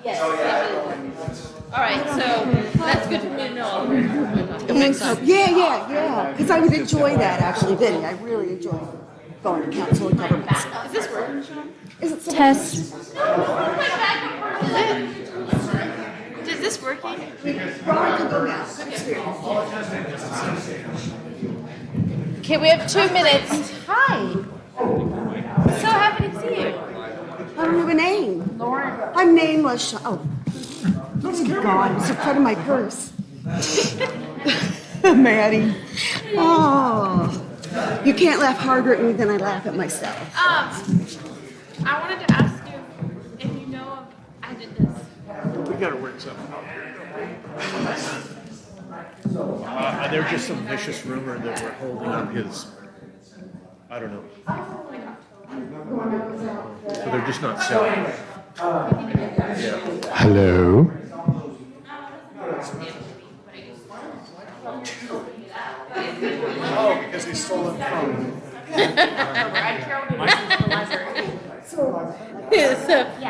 Yes. All right, so that's good for me to know. Yeah. Because I would enjoy that actually, Vinny. I really enjoy going to council and governments. Is this working, Sean? Is it Test. Is this working? Ron can go now. Okay, we have 2 minutes. Hi. So happy to see you. I don't have a name. Lauren. I'm nameless. Oh. Oh God, it's in front of my purse. Maddie. Oh. You can't laugh harder at me than I laugh at myself. I wanted to ask you if you know of, I did this. We gotta work something out here. There's just some vicious rumor that we're holding up his, I don't know. So they're just not selling. Yeah. Hello. Oh, because he stole it from. So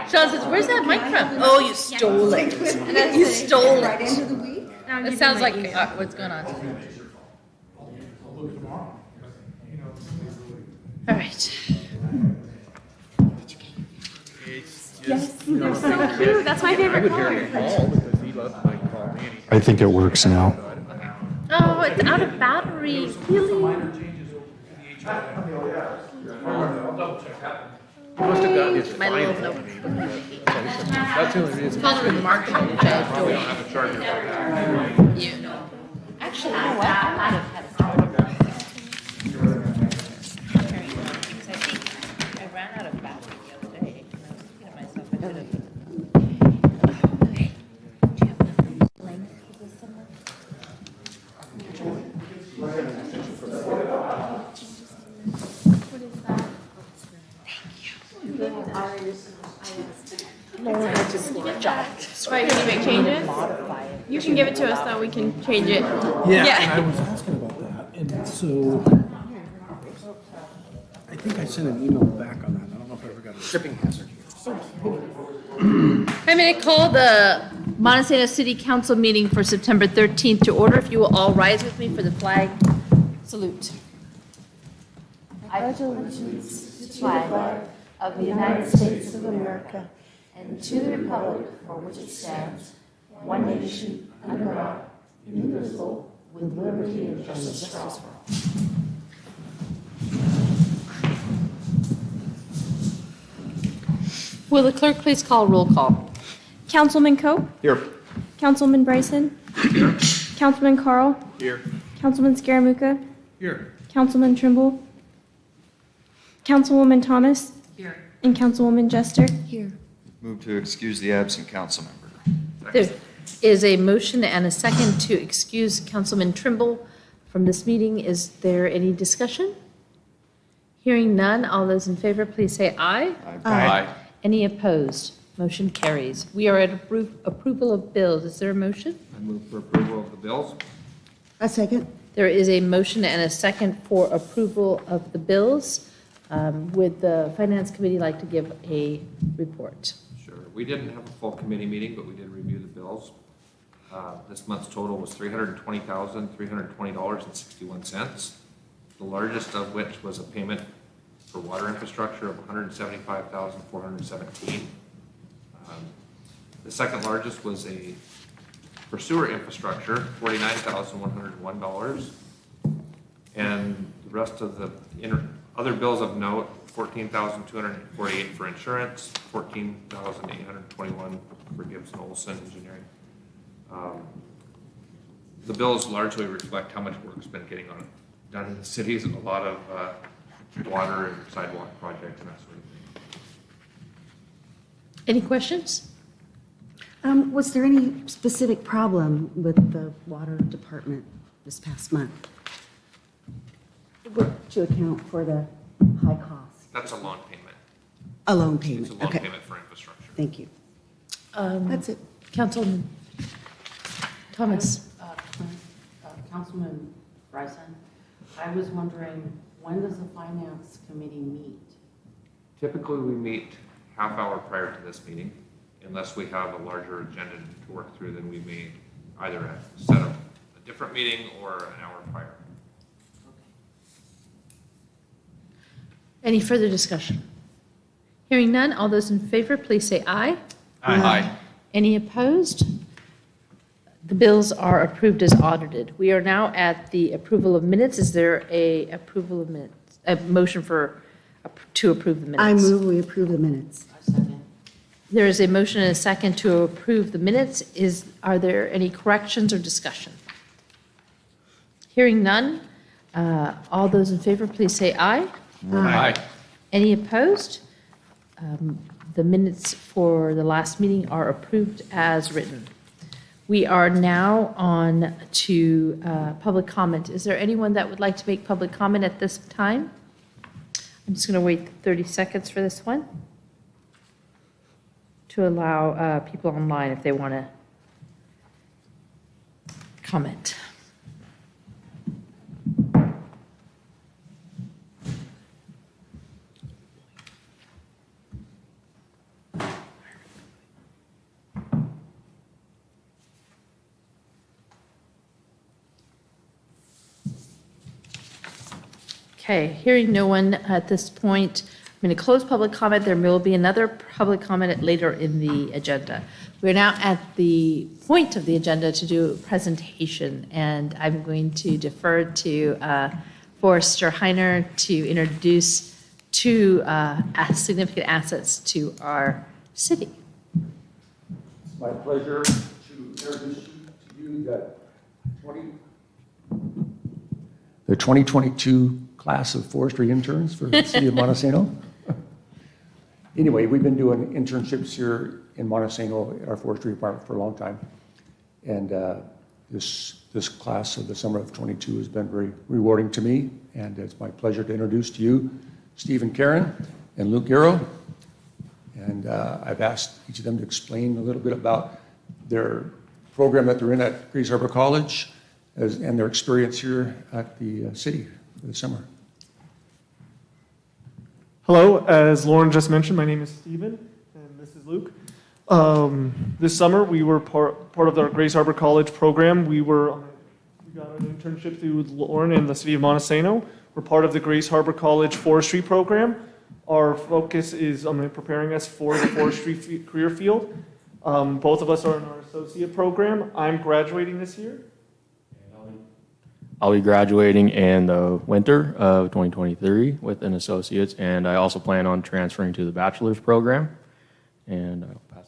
Sean says, "Where's that mic from?" Oh, you stole it. You stole Right it. into the week. It sounds like what's going on. All right. Yes. They're so cute. That's my I favorite would hear color. him call because he loved my call me. I think it works now. Oh, it's out of battery. Really? He must have gotten his My final. little note. That's the only reason. It's called a remarkable, which I adore. We don't have a charger for that. You know. Actually, you know what? I might have had a charger. I think I ran out of battery the other day. And I was thinking to myself, I should have. Okay. Do you have enough length for this somewhere? What is that? Right, can you make changes? You can give it to us though, we can change it. Yeah, I was asking about that, and so I think I sent an email back on that. I don't know if I ever got a shipping hazard. I'm going to call the Montesano City Council meeting for September 13th to order. If you will all rise with me for the flag salute. I pledge allegiance to the flag of the United States of America and to the republic for which it stands, one nation, under God, indivisible, with liberty and justice for all. Will the clerk please call roll call? Councilman Coe? Here. Councilman Bryson? Councilman Carl? Here. Councilman Scaramucca? Here. Councilman Trimble? Councilwoman Thomas? Here. And Councilwoman Jester? Here. Move to excuse the absent council member. There is a motion and a second to excuse Councilman Trimble from this meeting. Is there any discussion? Hearing none, all those in favor, please say aye. Aye. Any opposed? Motion carries. We are at approval of bills. Is there a motion? I move for approval of the bills. A second. There is a motion and a second for approval of the bills. Would the Finance Committee like to give a report? Sure. We didn't have a full committee meeting, but we did review the bills. This month's total was $320,320.61. The largest of which was a payment for water infrastructure of $175,417. The second largest was for sewer infrastructure, $49,101. And the rest of the other bills of note, $14,248 for insurance, $14,821 for Gibson Olson Engineering. The bills largely reflect how much work's been getting done in the cities, and a lot of water and sidewalk projects and that sort of thing. Any questions? Was there any specific problem with the water department this past month? To account for the high cost? That's a loan payment. A loan payment, It's a loan okay. payment for infrastructure. Thank you. That's it. Councilman Thomas. Councilman Bryson, I was wondering, when does the Finance Committee meet? Typically, we meet half hour prior to this meeting. Unless we have a larger agenda to work through, then we may either set up a different meeting or an hour prior. Any further discussion? Hearing none, all those in favor, please say aye. Aye. Any opposed? The bills are approved as audited. We are now at the approval of minutes. Is there a approval of minutes, a motion to approve the minutes? I move we approve the minutes. There is a motion and a second to approve the minutes. Are there any corrections or discussion? Hearing none, all those in favor, please say aye. Aye. Any opposed? The minutes for the last meeting are approved as written. We are now on to public comment. Is there anyone that would like to make public comment at this time? I'm just going to wait 30 seconds for this one to allow people online if they want to comment. Okay, hearing no one at this point, I'm going to close public comment. There will be another public comment later in the agenda. We're now at the point of the agenda to do a presentation, and I'm going to defer to Forrester Heiner to introduce two significant assets to our city. It's my pleasure to introduce to you the 2022 class of forestry interns for the city of Montesano. Anyway, we've been doing internships here in Montesano at our forestry department for a long time. And this class of the summer of 22 has been very rewarding to me. And it's my pleasure to introduce to you Stephen Karen and Luke Garrow. And I've asked each of them to explain a little bit about their program that they're in at Grays Harbor College and their experience here at the city for the summer. Hello, as Lauren just mentioned, my name is Stephen, and this is Luke. This summer, we were part of our Grays Harbor College program. We got an internship through Lauren in the city of Montesano. We're part of the Grays Harbor College forestry program. Our focus is preparing us for the forestry career field. Both of us are in our associate program. I'm graduating this year. I'll be graduating in the winter of 2023 with an associate's, and I also plan on transferring to the bachelor's program. And I'll pass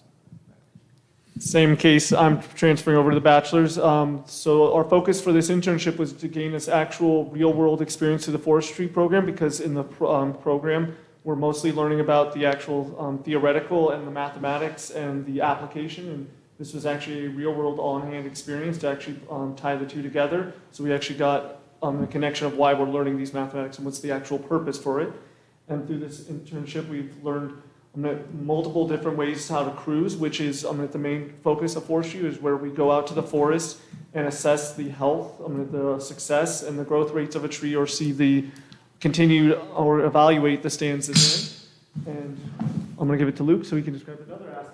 it. Same case, I'm transferring over to the bachelor's. So our focus for this internship was to gain this actual real-world experience to the forestry program, because in the program, we're mostly learning about the actual theoretical and the mathematics and the application. And this was actually a real-world on-hand experience to actually tie the two together. So we actually got the connection of why we're learning these mathematics and what's the actual purpose for it. And through this internship, we've learned multiple different ways how to cruise, which is the main focus of forestry, is where we go out to the forest and assess the health, the success, and the growth rates of a tree, or see the continued or evaluate the stands it's in. And I'm going to give it to Luke so he can describe another aspect.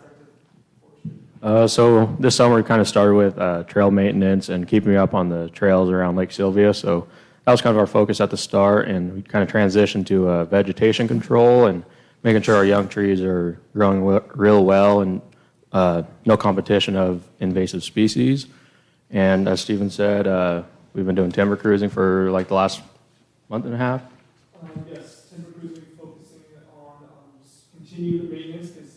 So this summer we kind of started with trail maintenance and keeping up on the trails around Lake Sylvia. So that was kind of our focus at the start, and we kind of transitioned to vegetation control and making sure our young trees are growing real well and no competition of invasive species. And as Stephen said, we've been doing timber cruising for like the last month and a half. Yes, timber cruising, focusing on continued maintenance, because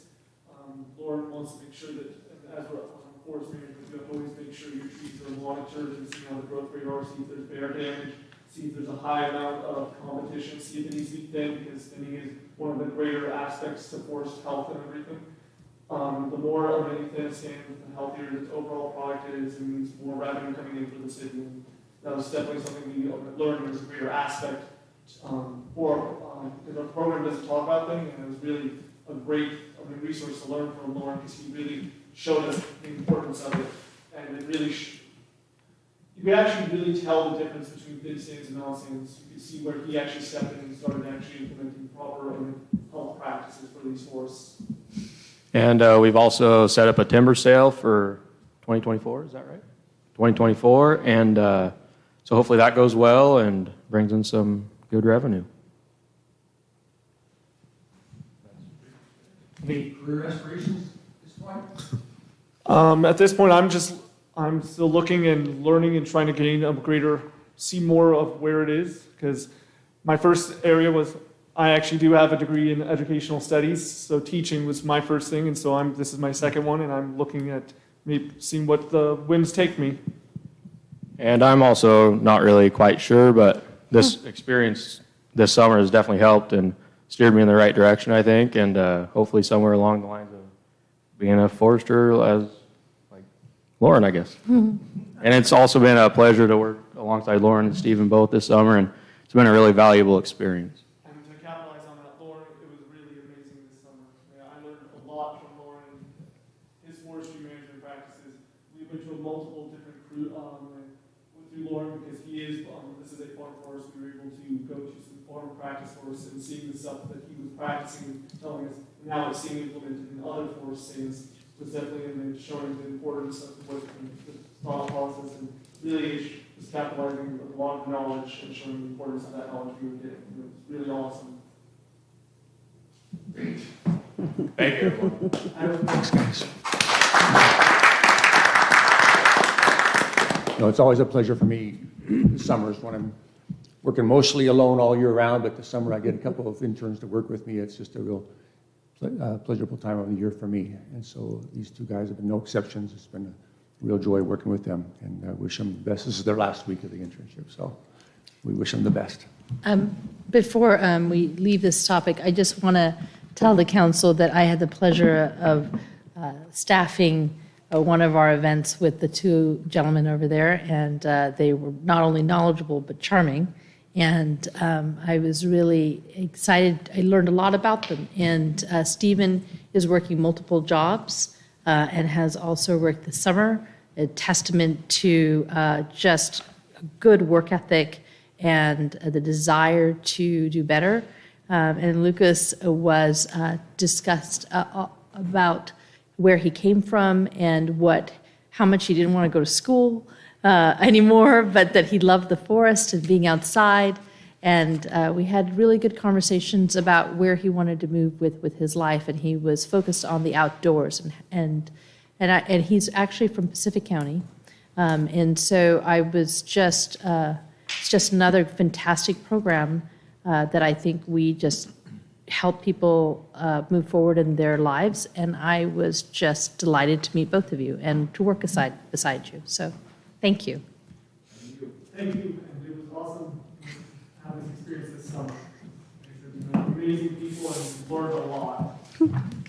Lauren wants to make sure that, as we're on forest management, you have to always make sure your trees are monitored and see how the growth rate are, see if there's bear damage, see if there's a high amount of competition, see if it needs to be thinned, because thinning is one of the greater aspects to forest health and everything. The more you thin a stand, the healthier the overall product is, and means more revenue coming in for the city. And that was definitely something we learned as a greater aspect. The program doesn't talk about things, and it was really a great resource to learn from Lauren, because he really showed us the importance of it, and it really you could actually really tell the difference between thin sands and non-sands. You could see where he actually stepped in and started actually implementing proper health practices for these forests. And we've also set up a timber sale for 2024, is that right? 2024, and so hopefully that goes well and brings in some good revenue. Any career aspirations at this point? At this point, I'm still looking and learning and trying to gain a see more of where it is, because my first area was, I actually do have a degree in educational studies, so teaching was my first thing, and so this is my second one, and I'm looking at maybe seeing what the winds take me. And I'm also not really quite sure, but this experience this summer has definitely helped and steered me in the right direction, I think, and hopefully somewhere along the lines of being a forester as like Lauren, I guess. And it's also been a pleasure to work alongside Lauren and Stephen both this summer, and it's been a really valuable experience. And to capitalize on that, Lauren, it was really amazing this summer. Yeah, I learned a lot from Lauren, his forestry management practices. We went to multiple different through Lauren, because he is, this is a farm forest, we were able to go to some farm practice forests and seeing the stuff that he was practicing, telling us, now it's seeing implemented in other forest stands, was definitely in showing the importance of what the thought process, and really was capitalizing a lot of knowledge and showing the importance of that knowledge we were getting. It was really awesome. Great. Thank you. Thanks, guys. No, it's always a pleasure for me the summers when I'm working mostly alone all year round, but the summer I get a couple of interns to work with me. It's just a real pleasurable time of the year for me. And so these two guys have been no exceptions. It's been a real joy working with them, and I wish them the best. This is their last week of the internship, so we wish them the best. Before we leave this topic, I just want to tell the council that I had the pleasure of staffing one of our events with the two gentlemen over there, and they were not only knowledgeable but charming, and I was really excited. I learned a lot about them, and Stephen is working multiple jobs and has also worked this summer, a testament to just a good work ethic and the desire to do better. And Lucas was discussed about where he came from and how much he didn't want to go to school anymore, but that he loved the forest and being outside. And we had really good conversations about where he wanted to move with his life, and he was focused on the outdoors. And he's actually from Pacific County, and so I was just it's just another fantastic program that I think we just help people move forward in their lives, and I was just delighted to meet both of you and to work beside you. So, thank you. Thank you, and it was awesome to have this experience this summer. These are amazing people and learned a lot.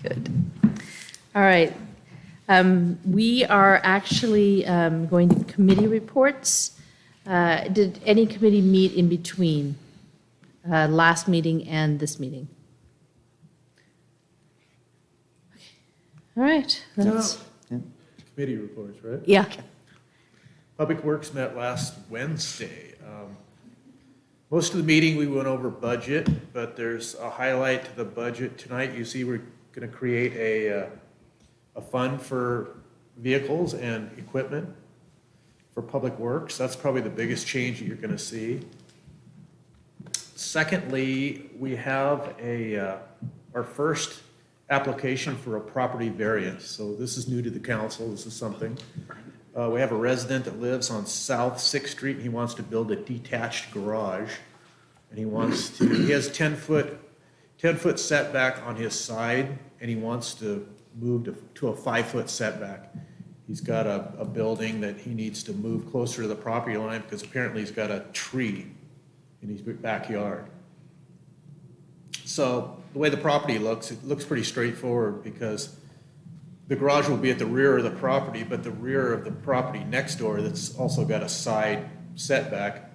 Good. All right. We are actually going to committee reports. Did any committee meet in between last meeting and this meeting? All right. Committee reports, right? Yeah. Public Works met last Wednesday. Most of the meeting, we went over budget, but there's a highlight to the budget tonight. You see we're going to create a fund for vehicles and equipment for Public Works. That's probably the biggest change that you're going to see. Secondly, we have our first application for a property variance. So this is new to the council. This is something. We have a resident that lives on South 6th Street, and he wants to build a detached garage. And he has 10-foot setback on his side, and he wants to move to a 5-foot setback. He's got a building that he needs to move closer to the property line because apparently he's got a tree in his backyard. So the way the property looks, it looks pretty straightforward because the garage will be at the rear of the property, but the rear of the property next door that's also got a side setback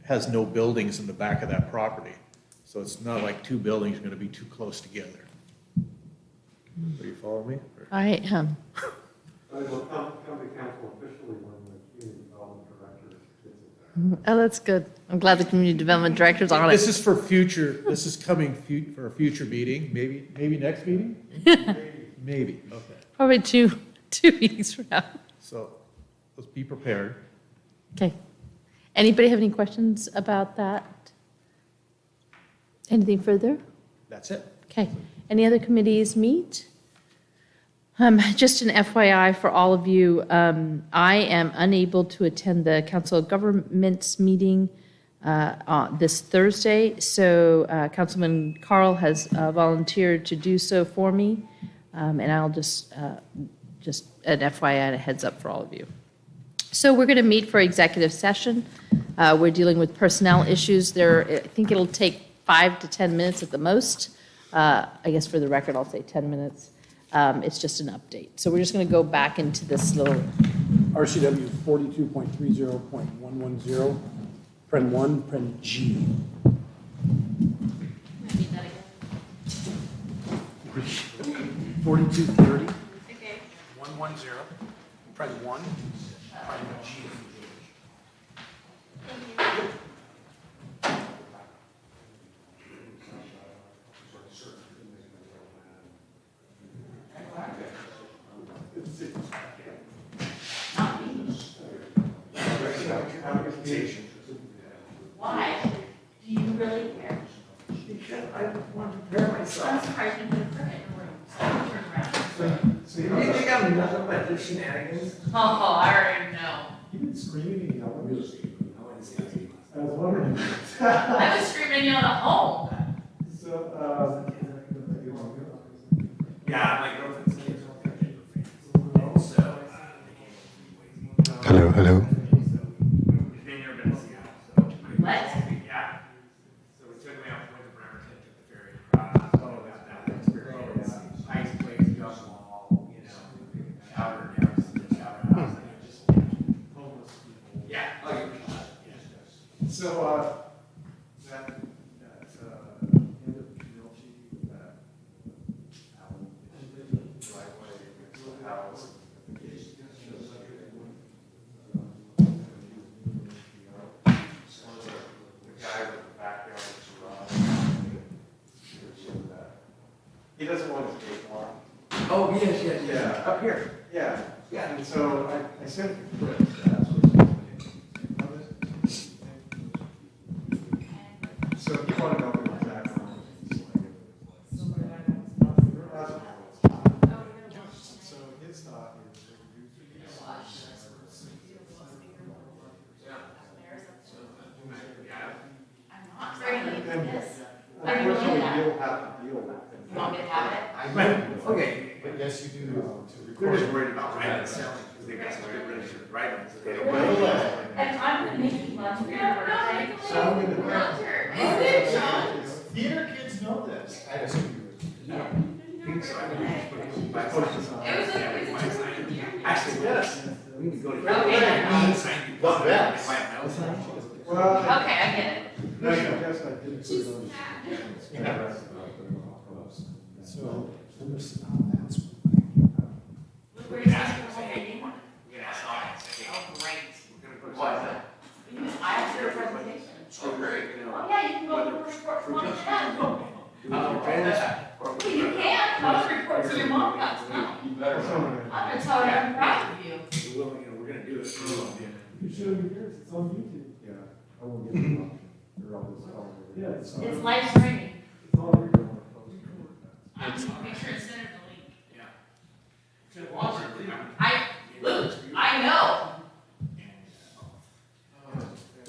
has no buildings in the back of that property. So it's not like two buildings are going to be too close together. Are you following me? I am. I will come to council officially when the community development director Oh, that's good. I'm glad the community development director's on This it. is for future, this is coming for a future meeting, maybe next meeting? Maybe, okay. Probably two weeks from now. So let's be prepared. Okay. Anybody have any questions about that? Anything further? That's it. Okay. Any other committees meet? Just an FYI for all of you, I am unable to attend the Council of Governments meeting this Thursday, so Councilman Carl has volunteered to do so for me, and I'll just an FYI and a heads up for all of you. So we're going to meet for executive session. We're dealing with personnel issues. I think it'll take 5 to 10 minutes at the most. I guess for the record, I'll say 10 minutes. It's just an update. So we're just going to go back into this little. RCW 42.30.110, Pren 1, Pren G. 4230. Okay. 110, Pren 1, Pren G. Why? Do you really care? Because I want to prepare myself. I'm surprised you didn't put it in the room. So turn around. So you think I'm nothing but just shenanigans? Oh, I already know. You've been screaming and yelling. I was wondering. I was screaming you on the home. So, yeah, my girlfriend's name is Hello, hello. What? Yeah. So we took me out to Bremerton, took the ferry across. Oh, about that experience. Ice plays, golf ball, shower down, shower house. Homeless people. Yeah. Oh, yeah. So, that, end of Milchie, that, driveway against the house. The guy with the backyard garage. He doesn't want his gate locked. Oh, yes, yeah. Up here. Yeah, yeah, and so I sent Chris, that's what's so if you want to know the exact one. So his thought is that we do unfortunately, you'll have to deal with it. You want me to have it? Okay, but yes, you do. They're just worried about writing and selling, because they got some good really good writing. And I'm gonna make you lunch for your birthday. So I'm gonna. Is it, Sean? Theater kids know this. I assume you would. No. Think so. Actually, yes. We need to go to. Okay. Not bad. Well. Okay, I get it. No, I guess I didn't put it on. So, that's. We're gonna ask them, say, hey, you want? We're gonna ask them, say, hey. Oh, great. What? I have to do a presentation. Oh, great. Oh, yeah, you can go to the report to Montesano. Well, You can, come to report to your mom, that's not. you better. I'm gonna tell her I'm proud of you. We're gonna do it. You should have yours, it's on YouTube. Yeah, I won't get it on. They're all this color. Yeah, it's It's live streaming. It's all over. Make sure it's sent the link. Yeah. Luke, I know.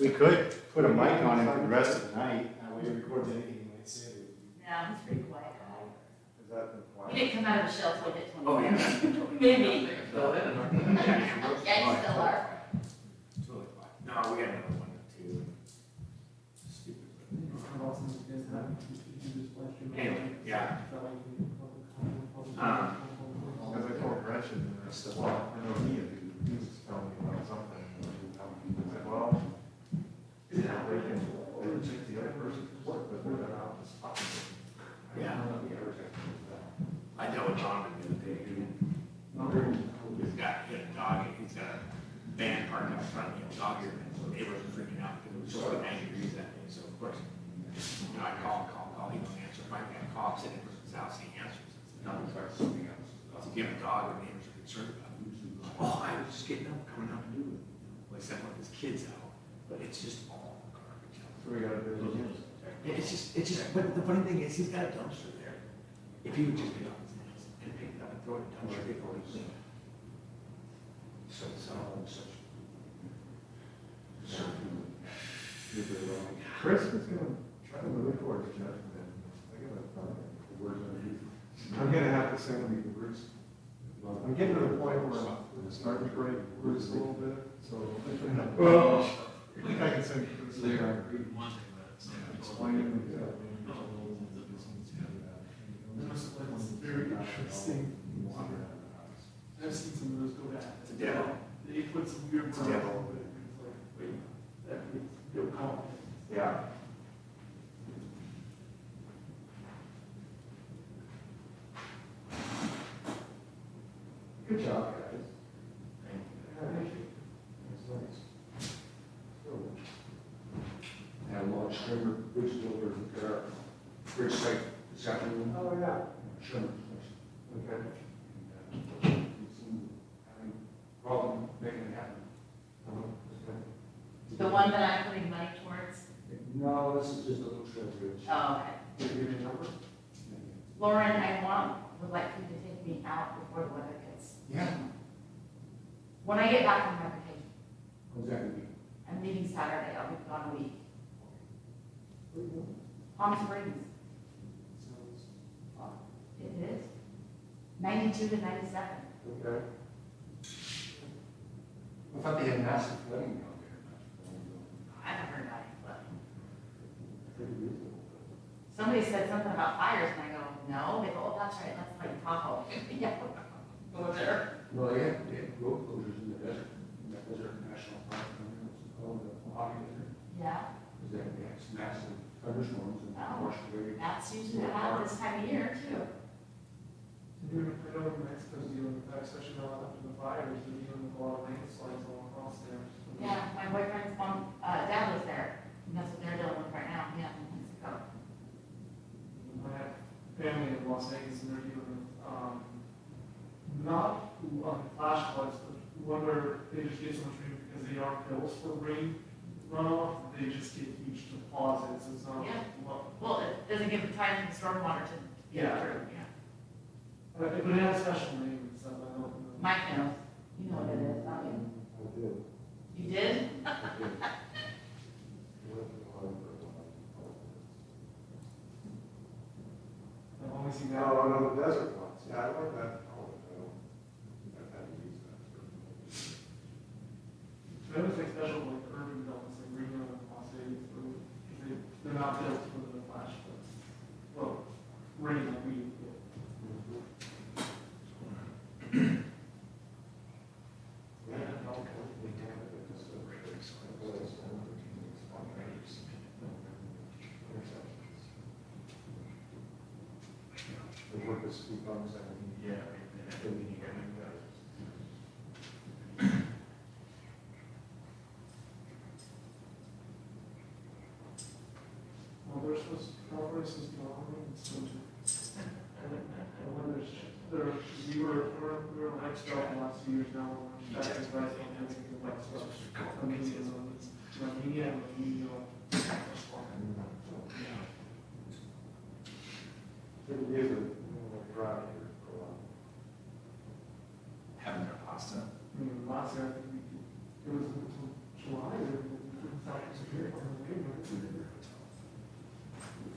We could put a mic on him for the rest of the night. That way he records anything he might say. Yeah, he's pretty quiet guy. Is that the He didn't come out of the shell till he hit 20. Oh, yeah. Maybe. Yeah, Yeah, you still are. No, we got another one too. Stupid. Anyway, yeah. As I told Gretchen, I said, well, I know he was telling me about something. I said, well, they can check the other person's work, but they're not out this fucking. Yeah. I dealt with John the other day. He's got a dog, he's got a van parked out front of him, dog here, so neighbors are freaking out. Now it's like something else. If you have a dog, the neighbors are concerned about it. Oh, I was just getting up, coming out to do it. Like send one of his kids out, but it's just all garbage. So we gotta do it again. It's just, but the funny thing is, he's got a dumpster there. If he would just get off his hands and pick it up and throw it in the dumpster, it'd already clean. So it's all such. Chris was gonna try to move towards Jeff, and then I gotta find the words underneath. I'm gonna have to send me the words. I'm getting to the point where it's starting to break words a little bit, so. Well, I can send Chris. Explaining exactly. It's very interesting. I've seen some of those go bad. It's a devil. They put some weird It's a words on devil. it. It's like, wait, that means no comment. Yeah. Good job, guys. That's nice. Had a large trimmer, bridge builder, bridge site this afternoon. Oh, yeah. Trimmer. Okay. Having problem making it happen. The one that I'm putting money towards? No, this is just a little trail bridge. Oh, okay. Did you give me a number? Lauren, would like you to take me out before the weather gets. Yeah. When I get back from my vacation, How's that gonna be? I'm leaving Saturday, I'll be gone a week. Palm Springs, it is. 92 to 97. Okay. I thought they had massive flooding down there. I haven't heard about it, but somebody said something about fires, and I go, no, they go, oh, that's right, that's like Tahoe. Yeah, go there. No, they had road closures in the desert, in that desert national park, it's called the Mojave Desert. Yeah, Because they had some massive thunderstorms and Oh. washed away. that's usually what happens this time of year, too. I know in Mexico's dealing with that, especially now after the fires, they're dealing with a lot of landslides all across there. Yeah, my boyfriend's dad lives there, and that's what they're dealing with right now, yeah, in Mexico. I have family in Las Vegas, and they're dealing with, not flash floods, but one where they just get so much rain because they aren't bills for rain runoff, they just get huge deposits, it's not. Yeah. Well, it doesn't give the time for the stormwater to get Yeah. through, yeah. But it has special name and stuff, I don't know. Mike knows, you know what it is, don't you? I did. You did? I've only seen that. Oh, no, the desert ones, yeah, I like that. Oh, no. I've had to use that. There was like special like urban developments like Reno and Las Vegas, where they're not built for the flash floods. Well, rain like we do. The work is speed bumps and. Yeah. Well, they're supposed to, progress is growing, and so. And when we were on Excel the last few years now, we're back to right on everything in Excel. I mean, yeah, we, It is a dry here for a while. Having their pasta. I mean, last year, I think it was until July, or we thought it was a year.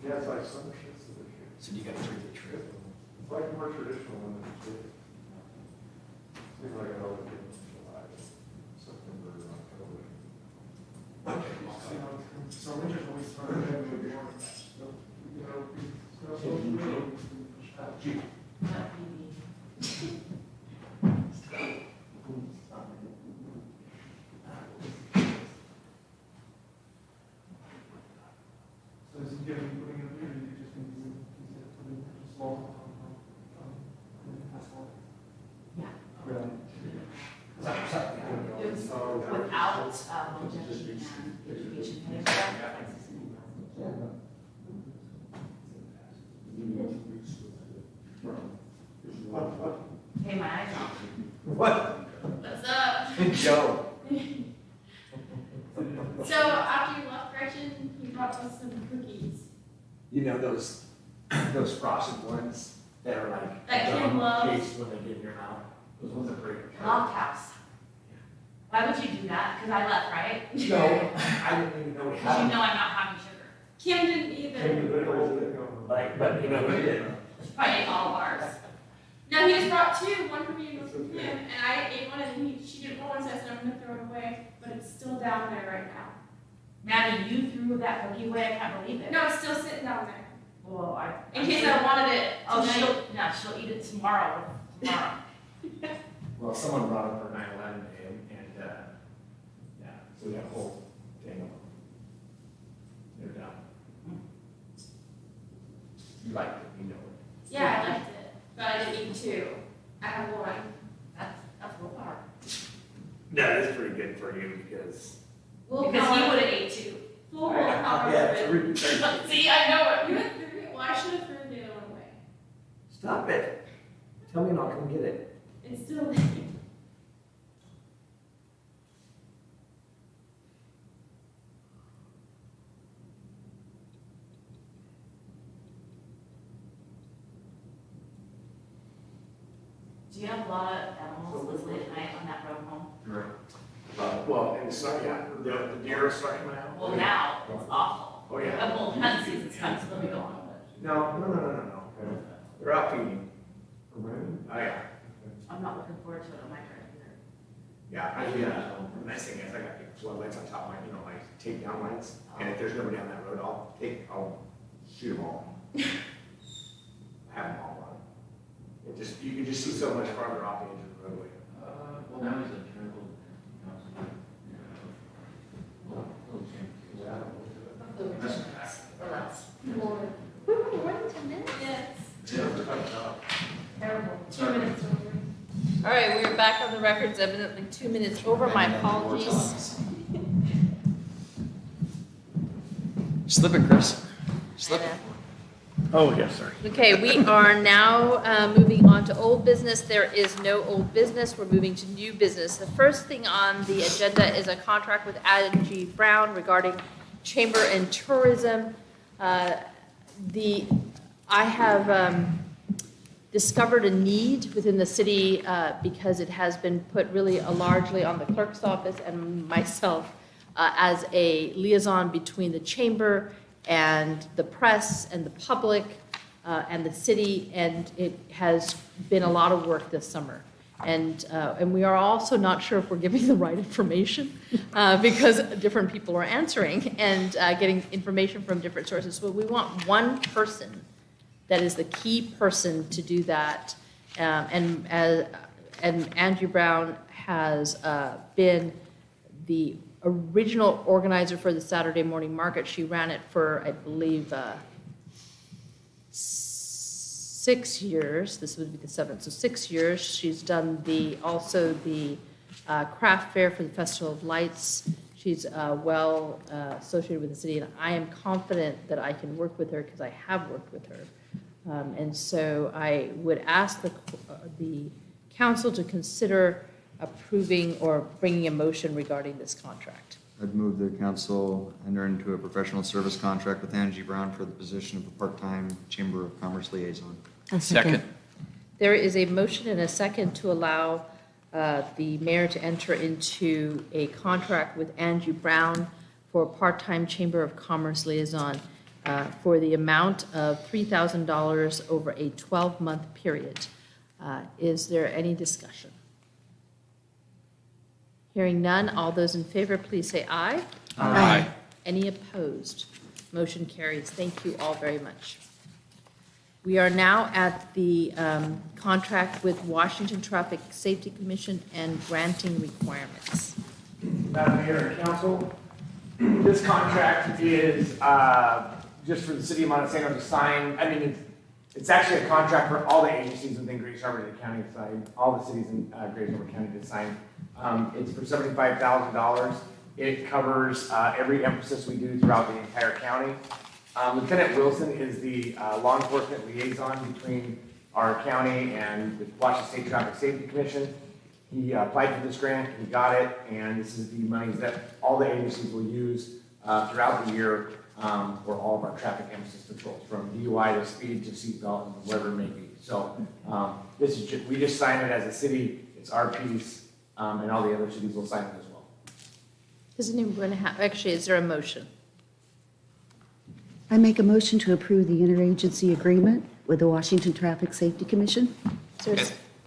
Yeah, it's like summer shifts that are here. So you got to take the trip. It's like more traditional than the trip. Seems like it always gets in July, September, October. So winter's always starting to have a bit more, so, you know, so really, push that. Not PB. So is he gonna be putting it here, or is he just gonna be, putting it small, asphalt? Yeah. Really? It was without longevity and education pay for that, like 16,000. Hey, my eyes off. What? What's up? Joe. So after you left Gretchen, he brought us some cookies. You know those frosted ones that are like That Kim loves. taste when they get in your mouth? Those ones are pretty good. Loft house. Why would you do that? Because I left, right? No, I didn't even know we Because had you them. know I'm not having sugar. Kim didn't either. Like, but you know, we did. She probably ate all of ours. No, he just brought two, one for me and one for Kim, and I ate one and she didn't want one, so I said I'm gonna throw it away, but it's still down there right now. Maddie, you threw that cookie away. I can't believe it. No, it's still sitting down there. Well, In case I wanted it Oh, tonight. she'll eat it tomorrow. Tomorrow. Well, someone brought them for 9/11 day, and yeah, so we got a whole thing of them. They're done. You liked it, you know it. Yeah, I liked it, but I didn't eat two. I have one. That's willpower. That is pretty good for you because. Because he would have ate two. Full willpower. Yeah, but- three. See, I know it. You had three. Well, I should have thrown the other one away. Stop it. Tell me and I'll come get it. It's still there. Do you have a lot of animals this late at night on that road home? Well, and so, yeah, the deer are starting out. Well, now, it's awful. Oh, yeah. The whole hunt season's coming, so they'll be going. No. They're out feeding. Oh, yeah. I'm not looking forward to it on my part either. Yeah, the nice thing is I got floodlights on top of my, my takedown lights. And if there's nobody down that road, I'll shoot them all. Have them all run. You can just see so much farther off the edge of the roadway. Well, now he's in trouble. Or less. More than 10 minutes? Yes. Terrible. 2 minutes over. All right, we're back on the records, evidently 2 minutes over. My apologies. Slipping, Chris. Slipping. Oh, yes, sir. Okay, we are now moving on to old business. There is no old business. We're moving to new business. The first thing on the agenda is a contract with Angie Brown regarding Chamber and Tourism. I have discovered a need within the city because it has been put really largely on the clerk's office and myself as a liaison between the chamber and the press and the public and the city, and it has been a lot of work this summer. And we are also not sure if we're giving the right information because different people are answering and getting information from different sources. So we want one person that is the key person to do that. And Andrew Brown has been the original organizer for the Saturday morning market. She ran it for, I believe, 6 years. This would be the 7th, so 6 years. She's done also the craft fair for the Festival of Lights. She's well associated with the city, and I am confident that I can work with her because I have worked with her. And so I would ask the council to consider approving or bringing a motion regarding this contract. I'd move the council enter into a professional service contract with Angie Brown for the position of a part-time Chamber of Commerce liaison. Second. There is a motion and a second to allow the mayor to enter into a contract with Angie Brown for a part-time Chamber of Commerce liaison for the amount of $3,000 over a 12-month period. Is there any discussion? Hearing none, all those in favor, please say aye. Aye. Any opposed? Motion carries. Thank you all very much. We are now at the contract with Washington Traffic Safety Commission and granting requirements. Madam Mayor and Council, this contract is just for the city of Montesano to sign. I mean, it's actually a contract for all the agencies within Greater Sharpsburg County to sign, all the cities in Greater Sharpsburg County to sign. It's for $75,000. It covers every emphasis we do throughout the entire county. Lieutenant Wilson is the law enforcement liaison between our county and the Washington State Traffic Safety Commission. He applied for this grant, he got it, and this is the monies that all the agencies will use throughout the year for all of our traffic emphasis patrols, from DUI to speed to seatbelt and whatever it may be. So this is we just sign it as a city, it's our piece, and all the other cities will sign it as well. Does anyone have, actually, is there a motion? I make a motion to approve the interagency agreement with the Washington Traffic Safety Commission.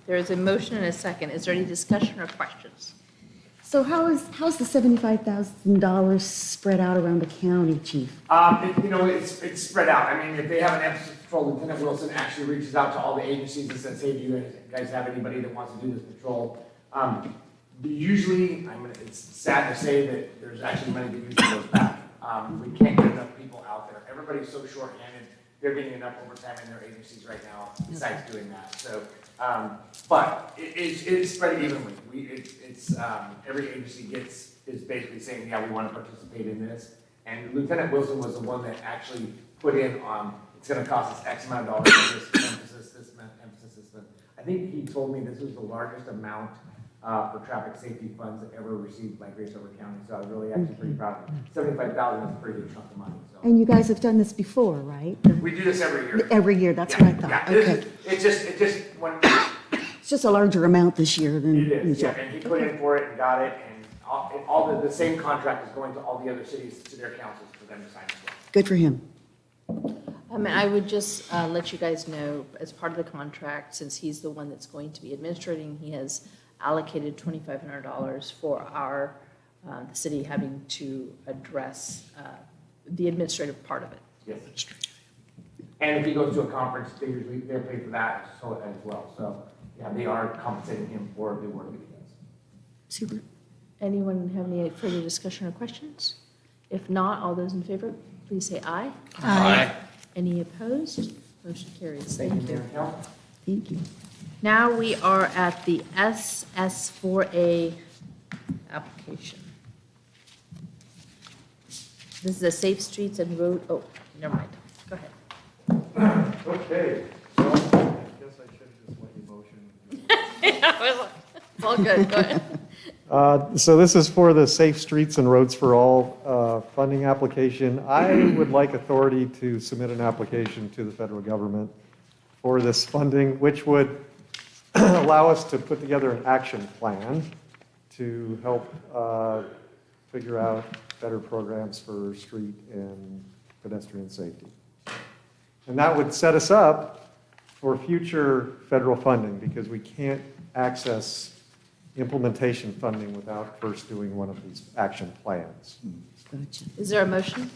There is a motion and a second. Is there any discussion or questions? So how's the $75,000 spread out around the county, Chief? It's spread out. I mean, if they have an emphasis patrol, Lieutenant Wilson actually reaches out to all the agencies and says, hey, do you guys have anybody that wants to do this patrol? Usually, it's sad to say that there's actually money that usually goes back. We can't get enough people out there. Everybody's so short-handed. They're getting enough overtime in their agencies right now besides doing that. So, but it's spread evenly. Every agency is basically saying, yeah, we want to participate in this. And Lieutenant Wilson was the one that actually put in, it's going to cost us X amount of dollars for this emphasis, this emphasis. I think he told me this was the largest amount for traffic safety funds ever received by Grace Harbor County. So I was really actually pretty proud of it. $75,000 is a pretty good chunk of money. So. And you guys have done this before, right? We do this every year. Every year, that's what I thought. Okay. It's just when It's just a larger amount this year than it is. usual. Yeah, and he put in for it and got it, and all the same contract is going to all the other cities to their councils for them to sign as well. Good for him. I would just let you guys know, as part of the contract, since he's the one that's going to be administrating, he has allocated $2,500 for the city having to address the administrative part of it. Yes. And if he goes to a conference, they're paid for that as well. So yeah, they are compensating him for the work that he does. Super. Anyone have any further discussion or questions? If not, all those in favor, please say aye. Aye. Any opposed? Motion carries. Thank you. Thank you. Now we are at the SS4A application. This is a Safe Streets and Road, oh, never mind. Go ahead. Okay, well, I guess I should just let you motion. It's all good, go ahead. So this is for the Safe Streets and Roads for All funding application. I would like authority to submit an application to the federal government for this funding, which would allow us to put together an action plan to help figure out better programs for street and pedestrian safety. And that would set us up for future federal funding, because we can't access implementation funding without first doing one of these action plans. Gotcha. Is there a motion?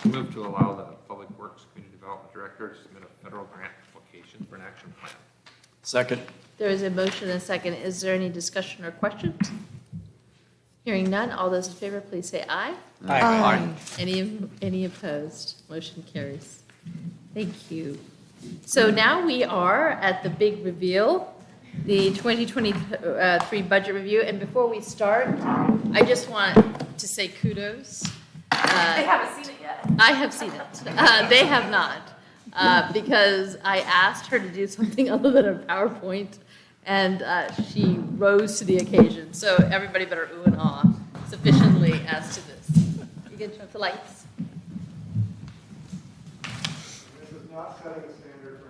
Move to allow the Public Works Community Development Director to submit a federal grant application for an action plan. Second. There is a motion and a second. Is there any discussion or questions? Hearing none, all those in favor, please say aye. Aye. Any opposed? Motion carries. Thank you. So now we are at the big reveal, the 2023 budget review. And before we start, I just want to say kudos. They haven't seen it yet. I have seen it. They have not, because I asked her to do something other than a PowerPoint, and she rose to the occasion. So everybody better ooh and ah sufficiently as to this. You can turn off the lights. This is not setting a standard for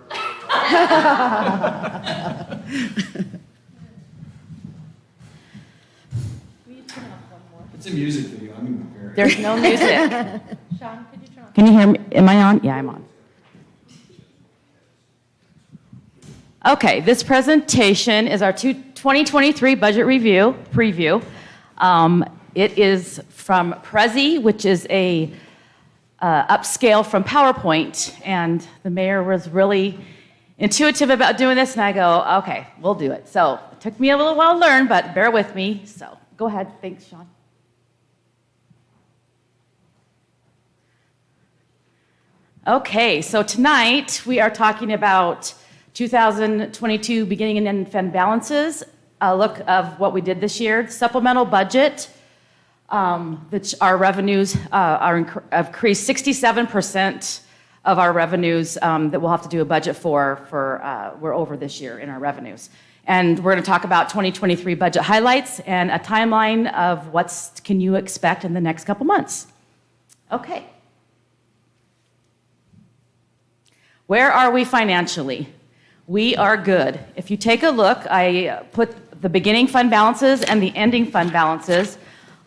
Will you turn off one more? It's a music video, I'm in the There's no music. Sean, could you turn off? Can you hear me? Am I on? Yeah, I'm on. Okay, this presentation is our 2023 budget review, preview. It is from Prezi, which is a upscale from PowerPoint, and the mayor was really intuitive about doing this, and I go, okay, we'll do it. So it took me a little while to learn, but bear with me. So go ahead. Thanks, Sean. Okay, so tonight we are talking about 2022 beginning and end fund balances, a look of what we did this year, supplemental budget, which our revenues are increased 67% of our revenues that we'll have to do a budget for we're over this year in our revenues. And we're going to talk about 2023 budget highlights and a timeline of what's can you expect in the next couple months. Okay. Where are we financially? We are good. If you take a look, I put the beginning fund balances and the ending fund balances.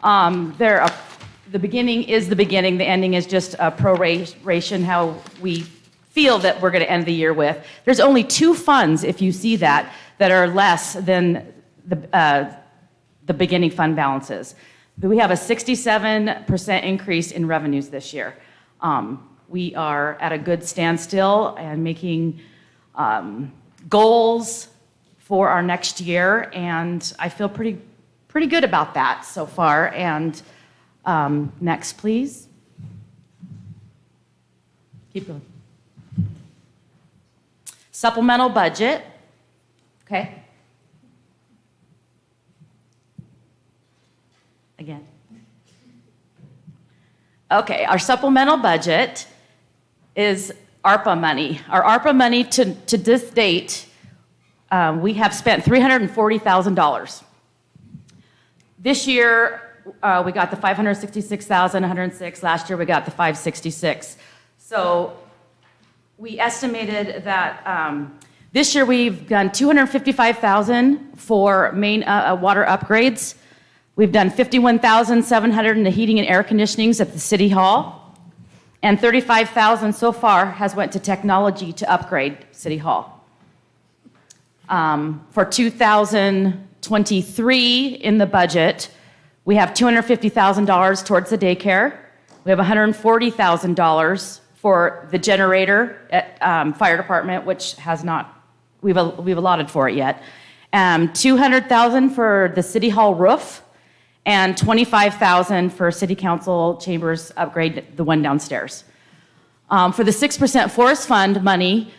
The beginning is the beginning, the ending is just a proration, how we feel that we're going to end the year with. There's only 2 funds, if you see that are less than the beginning fund balances. We have a 67% increase in revenues this year. We are at a good standstill and making goals for our next year, and I feel pretty good about that so far. And next, please. Keep going. Supplemental budget. Okay. Again. Okay, our supplemental budget is ARPA money. Our ARPA money to this date, we have spent $340,000. This year, we got the $566,106. Last year, we got the $566. So we estimated that this year we've done $255,000 for main water upgrades. We've done $51,700 in the heating and air conditionings at the City Hall. And $35,000 so far has went to technology to upgrade City Hall. For 2023 in the budget, we have $250,000 towards the daycare. We have $140,000 for the generator at fire department, which has not, we've allotted for it yet. $200,000 for the City Hall roof, and $25,000 for City Council chambers upgrade, the one downstairs. For the 6% forest fund money,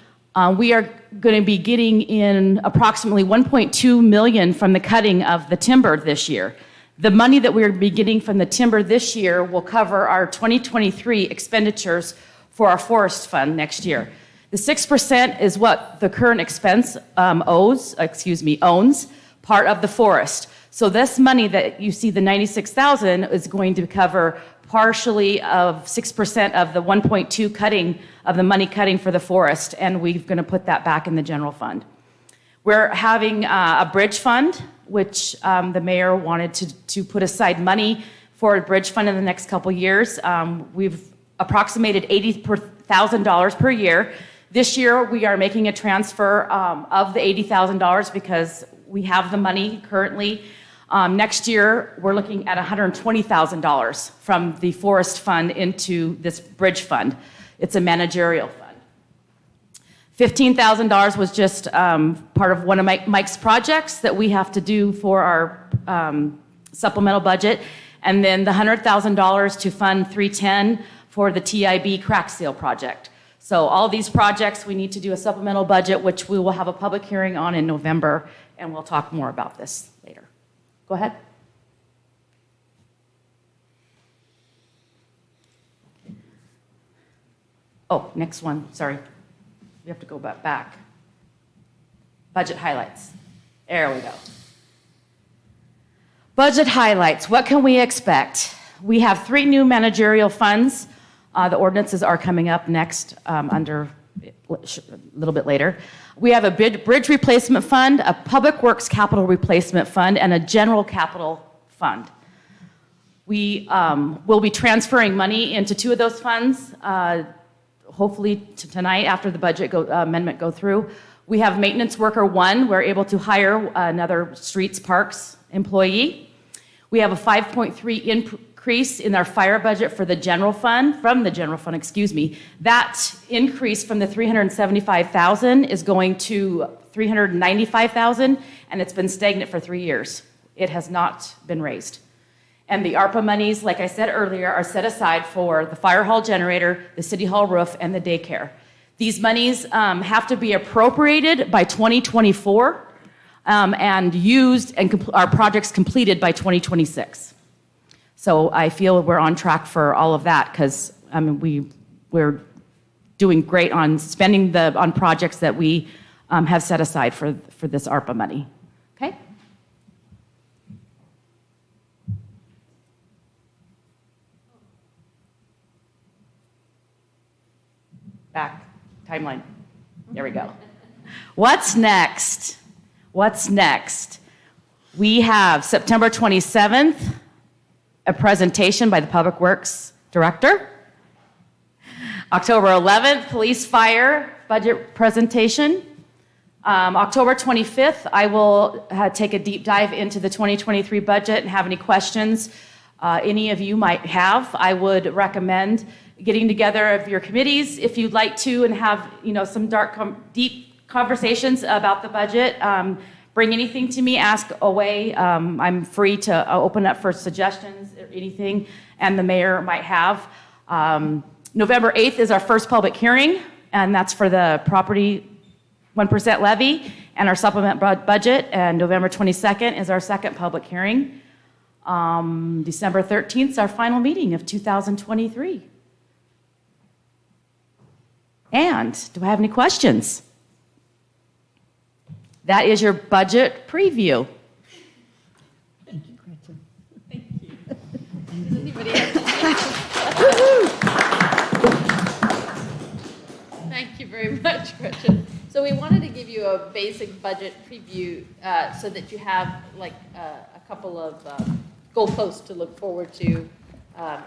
we are going to be getting in approximately $1.2 million from the cutting of the timber this year. The money that we're be getting from the timber this year will cover our 2023 expenditures for our forest fund next year. The 6% is what the current expense owns part of the forest. So this money that you see, the $96,000, is going to cover partially of 6% of the 1.2 cutting of the money cutting for the forest, and we're going to put that back in the general fund. We're having a bridge fund, which the mayor wanted to put aside money for a bridge fund in the next couple years. We've approximated $80,000 per year. This year, we are making a transfer of the $80,000 because we have the money currently. Next year, we're looking at $120,000 from the forest fund into this bridge fund. It's a managerial fund. $15,000 was just part of one of Mike's projects that we have to do for our supplemental budget. And then the $100,000 to fund 310 for the TIB crack seal project. So all these projects, we need to do a supplemental budget, which we will have a public hearing on in November, and we'll talk more about this later. Go ahead. Oh, next one, sorry. We have to go back. Budget highlights. There we go. Budget highlights, what can we expect? We have 3 new managerial funds. The ordinances are coming up next under a little bit later. We have a bridge replacement fund, a public works capital replacement fund, and a general capital fund. We will be transferring money into 2 of those funds, hopefully tonight after the budget amendment go through. We have maintenance worker 1. We're able to hire another streets parks employee. We have a 5.3 increase in our fire budget for the general fund, That increase from the $375,000 is going to $395,000, and it's been stagnant for 3 years. It has not been raised. And the ARPA monies, like I said earlier, are set aside for the fire hall generator, the city hall roof, and the daycare. These monies have to be appropriated by 2024 and used and our projects completed by 2026. So I feel we're on track for all of that because we're doing great on spending on projects that we have set aside for this ARPA money. Okay? Back, timeline. There we go. What's next? What's next? We have September 27th, a presentation by the Public Works Director. October 11th, police fire budget presentation. October 25th, I will take a deep dive into the 2023 budget and have any questions any of you might have. I would recommend getting together of your committees if you'd like to and have some deep conversations about the budget. Bring anything to me, ask away. I'm free to open up for suggestions or anything, and the mayor might have. November 8th is our first public hearing, and that's for the property 1% levy and our supplement budget, and November 22nd is our second public hearing. December 13th is our final meeting of 2023. And do I have any questions? That is your budget preview. Thank you, Gretchen. Thank you. Does anybody have Thank you very much, Gretchen. So we wanted to give you a basic budget preview so that you have like a couple of goalposts to look forward to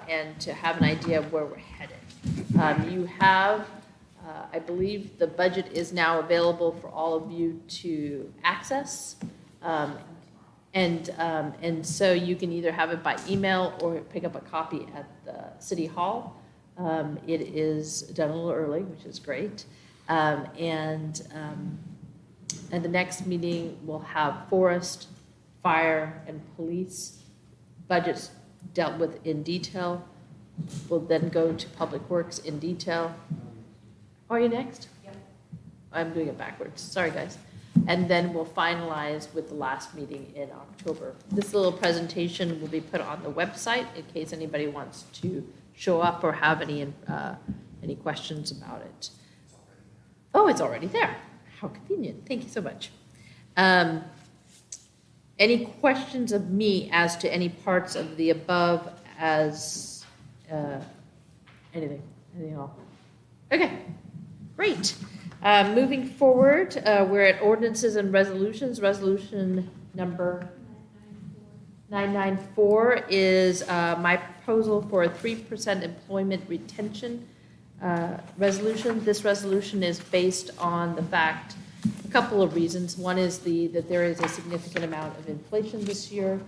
and to have an idea of where we're headed. You have I believe the budget is now available for all of you to access. And so you can either have it by email or pick up a copy at the City Hall. It is done a little early, which is great. And the next meeting will have forest, fire, and police budgets dealt with in detail. We'll then go to Public Works in detail. Are you next? Yep. I'm doing it backwards. Sorry, guys. And then we'll finalize with the last meeting in October. This little presentation will be put on the website in case anybody wants to show up or have any questions about it. Oh, it's already there. How convenient. Thank you so much. Any questions of me as to any parts of the above as anything at all? Okay. Great. Moving forward, we're at ordinances and resolutions. Resolution number 994 is my proposal for a 3% employment retention resolution. This resolution is based on the fact, a couple of reasons. One is that there is a significant amount of inflation this year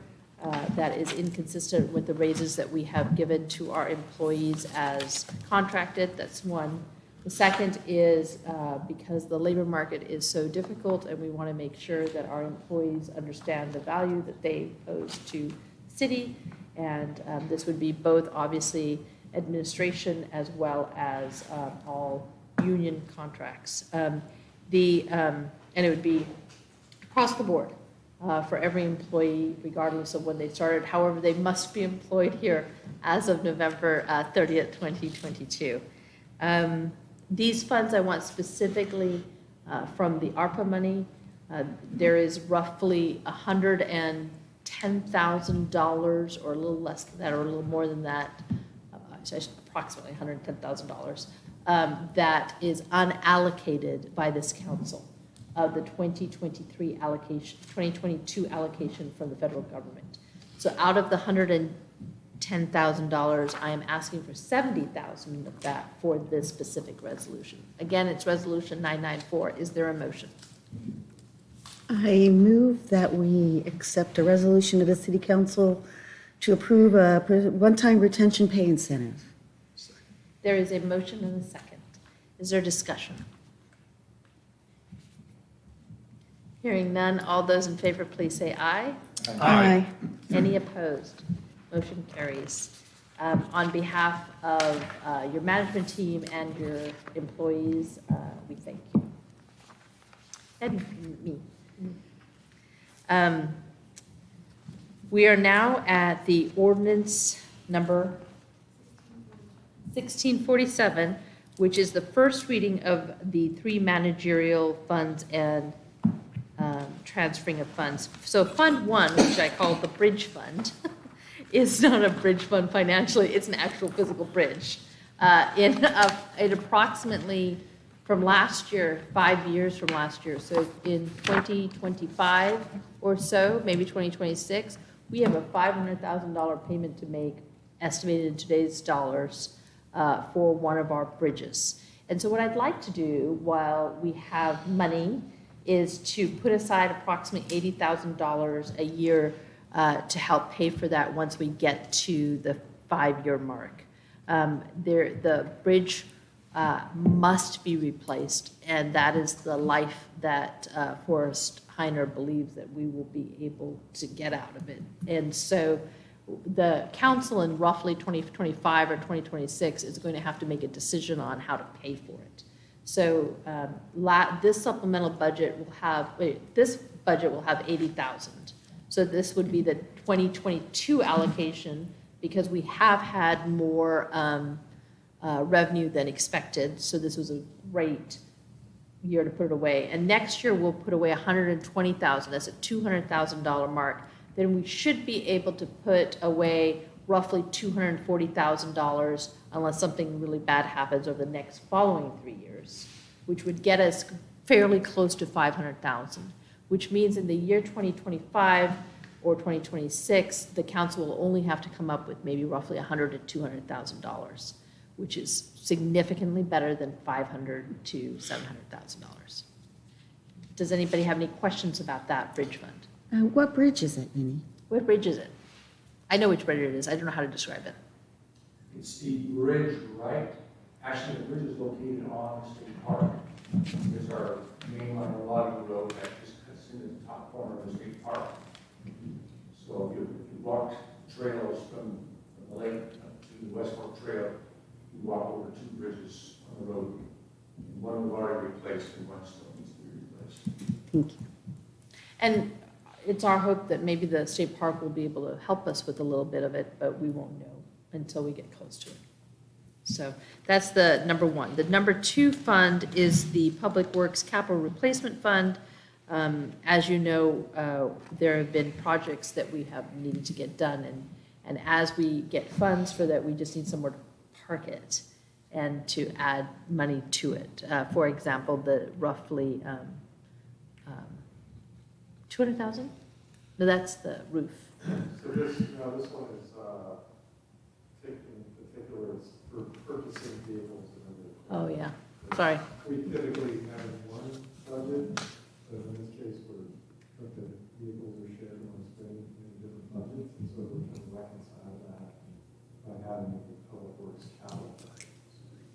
that is inconsistent with the raises that we have given to our employees as contracted. That's one. The second is because the labor market is so difficult and we want to make sure that our employees understand the value that they pose to the city. And this would be both obviously administration as well as all union contracts. And it would be across the board for every employee, regardless of when they started. However, they must be employed here as of November 30th, 2022. These funds I want specifically from the ARPA money. There is roughly $110,000 or a little less than that or a little more than that, approximately $110,000 that is unallocated by this council of the 2022 allocation from the federal government. So out of the $110,000, I am asking for $70,000 of that for this specific resolution. Again, it's resolution 994. Is there a motion? I move that we accept a resolution of the City Council to approve a one-time retention pay incentive. There is a motion and a second. Is there discussion? Hearing none, all those in favor, please say aye. Aye. Any opposed? Motion carries. On behalf of your management team and your employees, we thank you. And me. We are now at the ordinance number 1647, which is the first reading of the 3 managerial funds and transferring of funds. So Fund 1, which I call the bridge fund, is not a bridge fund financially, it's an actual physical bridge. In approximately from last year, 5 years from last year, so in 2025 or so, maybe 2026, we have a $500,000 payment to make, estimated in today's dollars, for one of our bridges. And so what I'd like to do while we have money is to put aside approximately $80,000 a year to help pay for that once we get to the 5-year mark. The bridge must be replaced, and that is the life that Forrest Heiner believes that we will be able to get out of it. And so the council in roughly 2025 or 2026 is going to have to make a decision on how to pay for it. So this supplemental budget will have, this budget will have 80,000. So this would be the 2022 allocation because we have had more revenue than expected. So this was a great year to put it away. And next year we'll put away 120,000. That's a $200,000 mark. Then we should be able to put away roughly $240,000 unless something really bad happens over the next following 3 years, which would get us fairly close to 500,000, which means in the year 2025 or 2026, the council will only have to come up with maybe roughly $100,000 to $200,000, which is significantly better than $500,000 to $700,000. Does anybody have any questions about that bridge fund? What bridge is it, Minnie? What bridge is it? I know which bridge it is. I don't know how to describe it. It's the bridge, right? Actually, the bridge is located on State Park. There's our main line of logging road that just cuts into the top corner of the State Park. So if you walk trails from the lake up to the West Fork Trail, you walk over 2 bridges on the road. One we've already replaced and one still needs to be replaced. Thank you. And it's our hope that maybe the state park will be able to help us with a little bit of it, but we won't know until we get close to it. So that's the number 1. The number 2 fund is the Public Works Capital Replacement Fund. As you know, there have been projects that we have needed to get done, and as we get funds for that, we just need somewhere to park it and to add money to it. For example, the roughly 200,000? No, that's the roof. So this one is taking particulars for purchasing vehicles and other. Oh, yeah, sorry. We typically have one budget, but in this case, the vehicles are shared on spending in different budgets, and so we're trying to reconcile that by having the public works capital.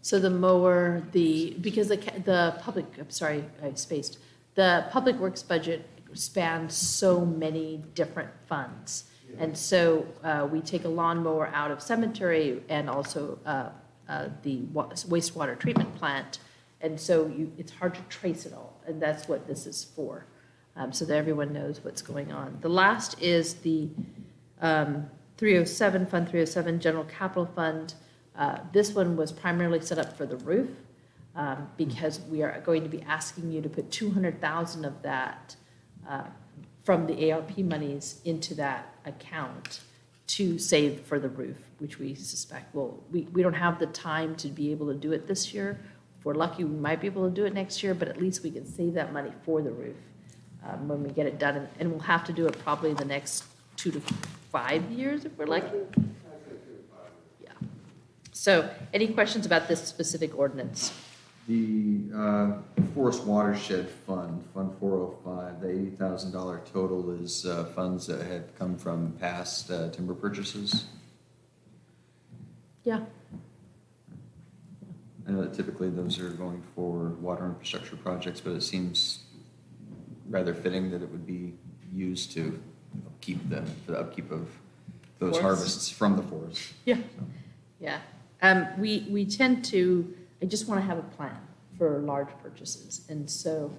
So the mower, because the public, I'm sorry, I spaced. The Public Works budget spans so many different funds. And so we take a lawnmower out of cemetery and also the wastewater treatment plant. And so it's hard to trace it all. And that's what this is for, so that everyone knows what's going on. The last is the 307, Fund 307, General Capital Fund. This one was primarily set up for the roof because we are going to be asking you to put 200,000 of that from the ARP monies into that account to save for the roof, which we suspect we don't have the time to be able to do it this year. If we're lucky, we might be able to do it next year, but at least we can save that money for the roof when we get it done. And we'll have to do it probably the next 2 to 5 years if we're lucky. Yeah. So any questions about this specific ordinance? The Forest Watershed Fund, Fund 405, the $80,000 total is funds that have come from past timber purchases. Yeah. I know that typically those are going for water infrastructure projects, but it seems rather fitting that it would be used to keep them, for the upkeep of those harvests from the forest. Yeah. Yeah. We tend to, I just want to have a plan for large purchases. And so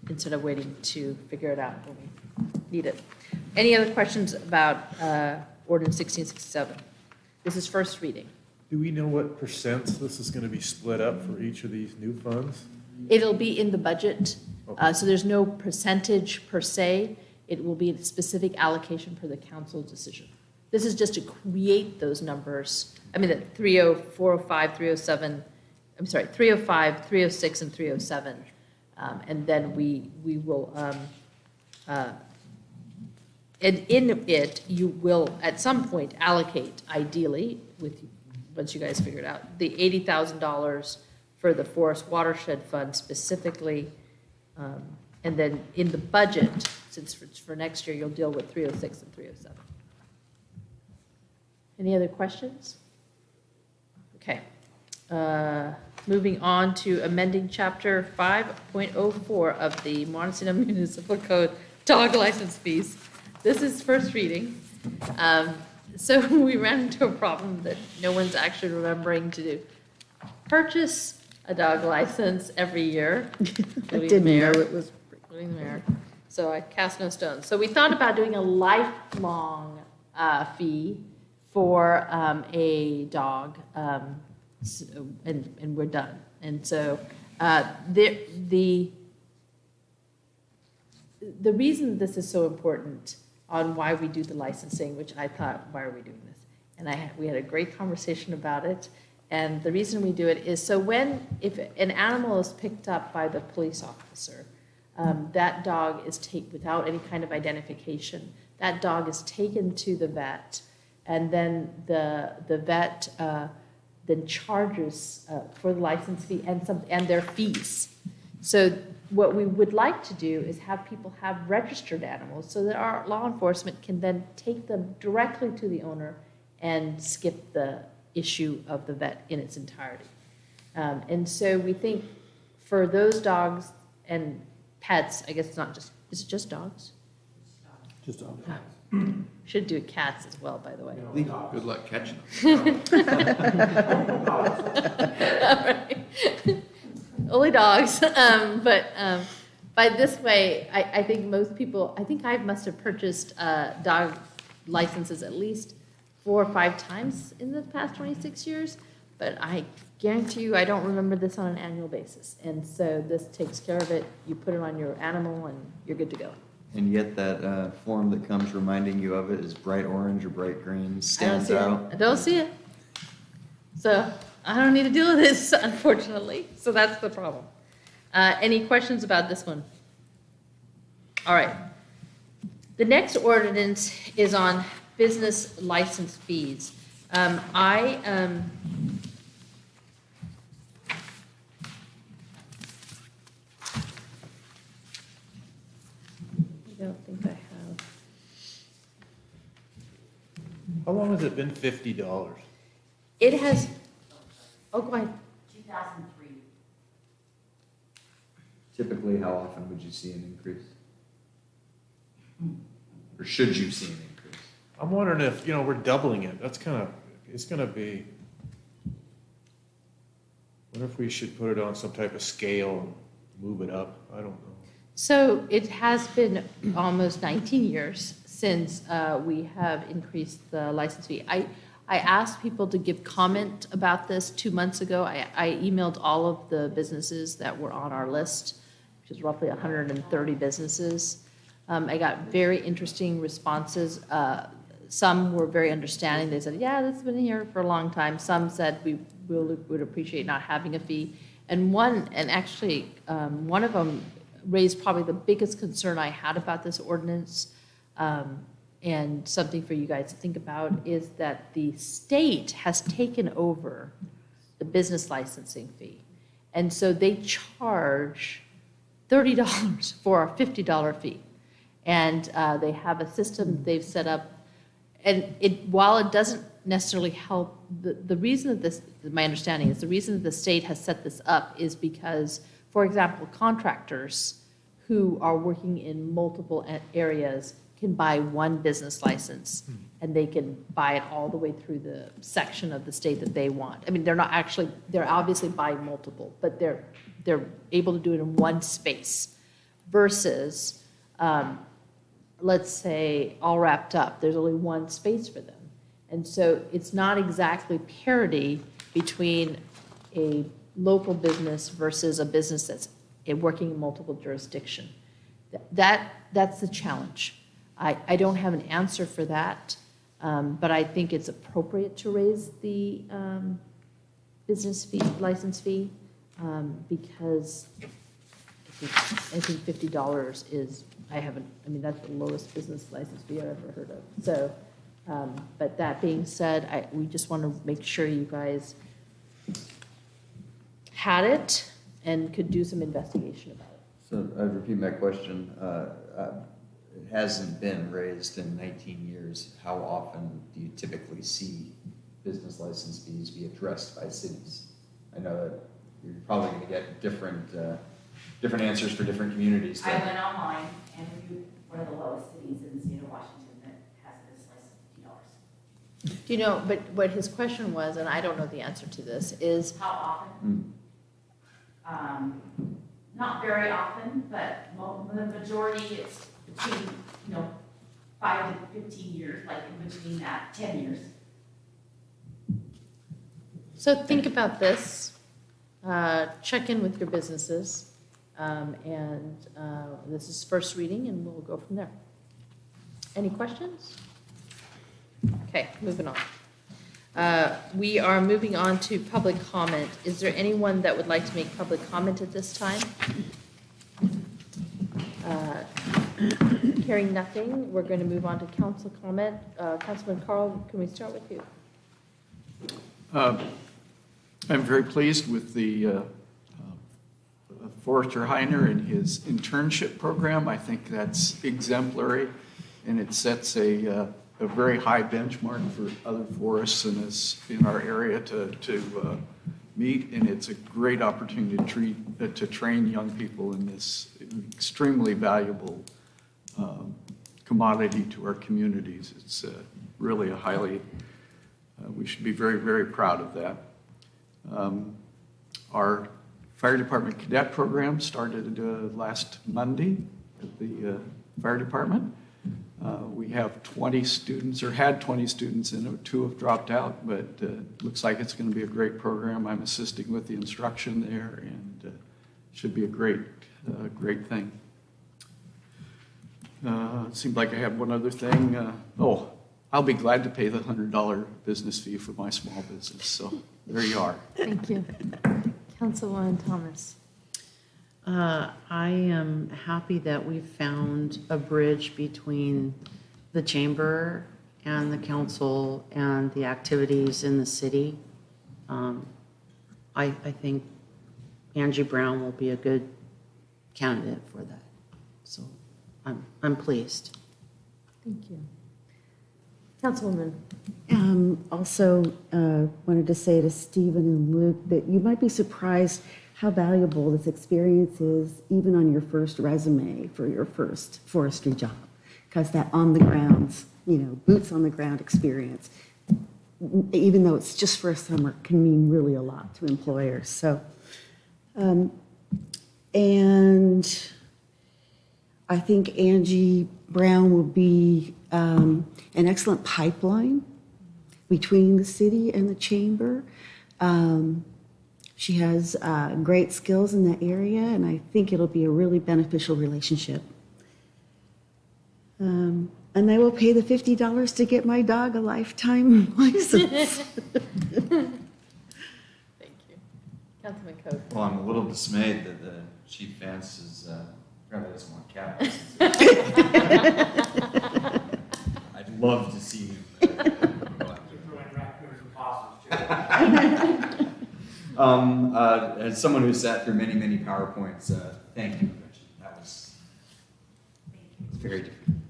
instead of waiting to figure it out when we need it. Any other questions about Ordinance 1667? This is first reading. Do we know what percents this is going to be split up for each of these new funds? It'll be in the budget, Okay. so there's no percentage per se. It will be a specific allocation for the council decision. This is just to create those numbers. I mean, the 30, 405, 307, I'm sorry, 305, 306, and 307. And then we will, and in it, you will at some point allocate, ideally, once you guys figure it out, the $80,000 for the Forest Watershed Fund specifically. And then in the budget, since for next year, you'll deal with 306 and 307. Any other questions? Okay. Moving on to amending Chapter 5.04 of the Montesano Municipal Code, dog license fees. This is first reading. So we ran into a problem that no one's actually remembering to do. Purchase a dog license every year. I didn't know it was. Including the mayor. So I cast no stones. So we thought about doing a lifelong fee for a dog, and we're done. And so the reason this is so important on why we do the licensing, which I thought, why are we doing this? And we had a great conversation about it. And the reason we do it is so if an animal is picked up by the police officer, that dog is without any kind of identification. That dog is taken to the vet, and then the vet then charges for the license fee and their fees. So what we would like to do is have people have registered animals so that our law enforcement can then take them directly to the owner and skip the issue of the vet in its entirety. And so we think for those dogs and pets, I guess it's not just, is it just dogs? Just dogs. Should do cats as well, by the way. Good luck catching them. All right. Only dogs, but by this way, I think most people, I think I must have purchased dog licenses at least 4 or 5 times in the past 26 years, but I guarantee you I don't remember this on an annual basis. And so this takes care of it. You put it on your animal and you're good to go. And yet that form that comes reminding you of it is bright orange or bright green, stands out. I don't see it. So I don't need to deal with this, unfortunately. So that's the problem. Any questions about this one? All right. The next ordinance is on business license fees. I don't think I have. How long has it been $50? It has, oh, go ahead. 2003. Typically, how often would you see an increase? Or should you see an increase? I'm wondering if, we're doubling it. That's it's going to be, what if we should put it on some type of scale and move it up? I don't know. So it has been almost 19 years since we have increased the license fee. I asked people to give comment about this 2 months ago. I emailed all of the businesses that were on our list, which is roughly 130 businesses. I got very interesting responses. Some were very understanding. They said, yeah, this has been here for a long time. Some said we would appreciate not having a fee. And one of them raised probably the biggest concern I had about this ordinance, and something for you guys to think about, is that the state has taken over the business licensing fee. And so they charge $30 for a $50 fee. And they have a system they've set up. And while it doesn't necessarily help, the reason that my understanding is the reason that the state has set this up is because, for example, contractors who are working in multiple areas can buy one business license, and they can buy it all the way through the section of the state that they want. I mean, they're obviously buying multiple, but they're able to do it in one space versus, let's say, all wrapped up, there's only one space for them. And so it's not exactly parity between a local business versus a business that's working in multiple jurisdiction. That's the challenge. I don't have an answer for that, but I think it's appropriate to raise the business fee, license fee, because I think $50 is, that's the lowest business license fee I've ever heard of. So, but that being said, we just want to make sure you guys had it and could do some investigation about it. So I'd repeat my question. It hasn't been raised in 19 years. How often do you typically see business license fees be addressed by cities? I know that you're probably going to get different answers for different communities. I went online and reviewed one of the lowest cities in the state of Washington that has a business license $50. Do you know, but what his question was, and I don't know the answer to this, is How often? Not very often, but the majority is between, 5 to 15 years, like in between that, 10 years. So think about this, check in with your businesses, and this is first reading, and we'll go from there. Any questions? Okay, moving on. We are moving on to public comment. Is there anyone that would like to make public comment at this time? Hearing nothing, we're going to move on to council comment. Councilman Carl, can we start with you? I'm very pleased with the Forrester Heiner and his internship program. I think that's exemplary, and it sets a very high benchmark for other forests in our area to meet, and it's a great opportunity to train young people in this extremely valuable commodity to our communities. It's really a highly, we should be very, very proud of that. Our fire department cadet program started last Monday at the fire department. We have 20 students, or had 20 students in it. 2 have dropped out, but looks like it's going to be a great program. I'm assisting with the instruction there, and should be a great thing. It seemed like I had one other thing. I'll be glad to pay the $100 business fee for my small business. So there you are. Thank you. Councilwoman Thomas. I am happy that we've found a bridge between the chamber and the council and the activities in the city. I think Angie Brown will be a good candidate for that. So I'm pleased. Thank you. Councilwoman. Also, wanted to say to Stephen and Luke that you might be surprised how valuable this experience is, even on your first resume for your first forestry job, because that on the ground, boots on the ground experience, even though it's just for a summer, can mean really a lot to employers. So, and I think Angie Brown will be an excellent pipeline between the city and the chamber. She has great skills in that area, and I think it'll be a really beneficial relationship. And I will pay the $50 to get my dog a lifetime license. Thank you. Councilman Coe. Well, I'm a little dismayed that the chief Vance is apparently doesn't want cat licenses. I'd love to see him. As someone who sat through many, many PowerPoints, thank you, Gretchen. That was very different.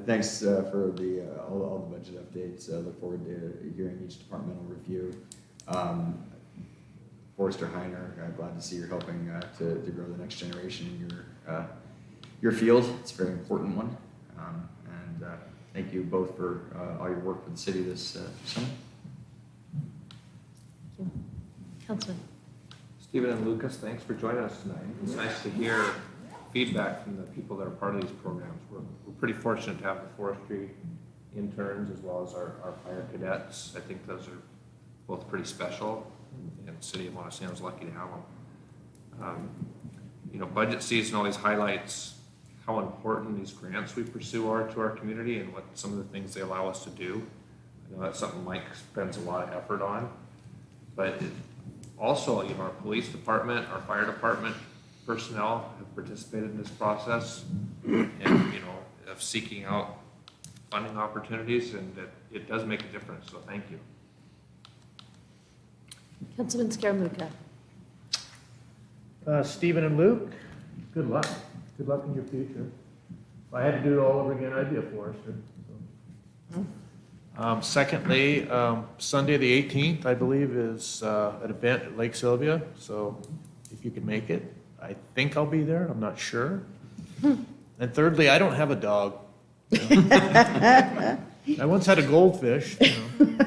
Thanks for all the budget updates. Look forward to hearing each departmental review. Forrester Heiner, glad to see you're helping to grow the next generation in your field. It's a very important one. And thank you both for all your work for the city this summer. Thank you. Councilman. Stephen and Lucas, thanks for joining us tonight. It's nice to hear feedback from the people that are part of these programs. We're pretty fortunate to have the forestry interns as well as our fire cadets. I think those are both pretty special, and the city of Montesano is lucky to have them. You know, budget season always highlights how important these grants we pursue are to our community and what some of the things they allow us to do. I know that's something Mike spends a lot of effort on, but also, you know, our police department, our fire department personnel have participated in this process and, you know, of seeking out funding opportunities, and that it does make a difference, so thank you. Councilman Scaramucca. Stephen and Luke, good luck. Good luck in your future. If I had to do it all over again, I'd be a forester. So. Secondly, Sunday the 18th, I believe, is an event at Lake Sylvia. So if you can make it, I think I'll be there. I'm not sure. And thirdly, I don't have a dog. You know? I once had a goldfish. You know.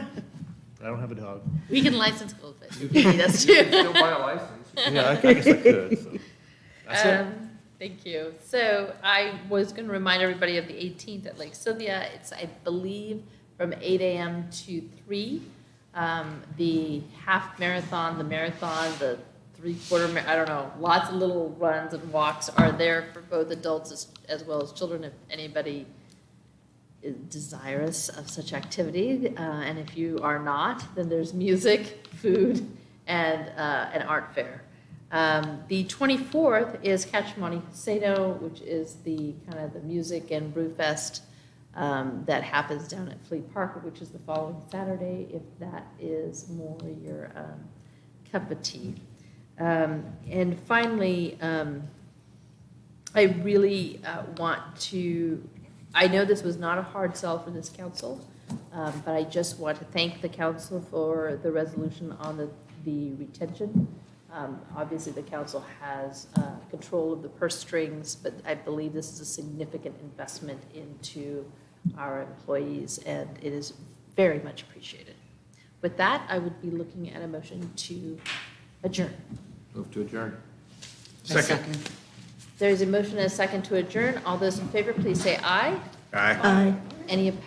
I don't have a dog. We can license goldfish. You can need us to. Still buy a license. Yeah, I guess I could. So. That's it. Thank you. So I was going to remind everybody of the 18th at Lake Sylvia. It's, I believe, from 8 a.m. to 3. The half marathon, the marathon, the three-quarter, I don't know, lots of little runs and walks are there for both adults as well as children if anybody is desirous of such activity. And if you are not, then there's music, food, and an art fair. The 24th is Catch Montesano, which is the kind of the music and brew fest that happens down at Flea Park, which is the following Saturday, if that is more your cup of tea. And finally, I really want to, I know this was not a hard sell for this council, but I just want to thank the council for the resolution on the retention. Obviously, the council has control of the purse strings, but I believe this is a significant investment into our employees, and it is very much appreciated. With that, I would be looking at a motion to adjourn. Move to adjourn. Second. There is a motion and a second to adjourn. All those in favor, please say aye. Aye. Any opposed?